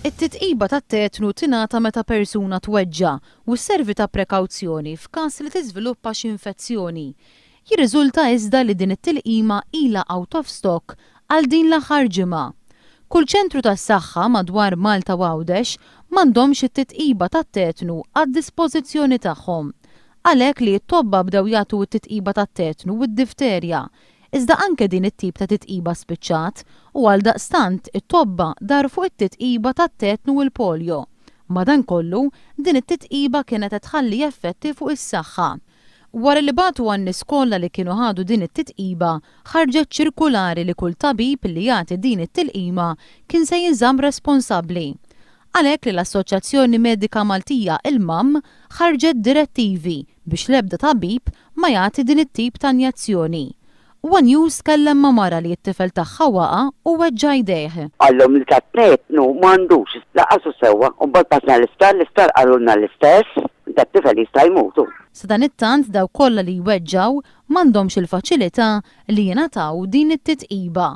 It-titqiba tat-tetnu tingħata meta persuna tweġġa' u sservi ta' prekawzjoni f'każ li tiżviluppa x'infezzjoni. Jirriżulta iżda li din it-tilqima ilha out of stock għal din l-aħħar ġimgħa. Kull ċentru tas-saħħa madwar Malta u Għawdex m'għandhomx it-titqiba tat-tetnu għad-dispożizzjoni tagħhom. Għalhekk li t-tobba bdew jagħtu t-titqiba tat-tetnu u d-difterja. Iżda anke din it-tip ta' titqiba spiċċat u għaldaqstant it-tobba dar fuq it-titqiba tat-tetnu u l-polio. Madankollu din it-titqiba kienet qed tħalli effetti fuq is-saħħa. Wara li bagħtu għan-nies kollha li kienu ħadu din it-titqiba, ħarġet ċirkulari li kull tabib li jagħti din it-tilqima kien se jinżamm responsabbli. Għalhekk li l-Assoċjazzjoni Medika Maltija il-MAM ħarġet direttivi biex l-ebda tabib ma jagħti din it-tip ta' injazzjoni. One News kellem ma' mara li t-tifel tagħha waqa' u weġġa' jdejh. Għallhom li tat-tetnu m'għandux laqasu sewwa u mbagħad passna l-isptar qalulna l-istess tat-tifel jista' jmutu. Sa dan it-tant daw kollha li jweġġaw m'għandhomx il-faċilità li jingħataw din it-titqiba.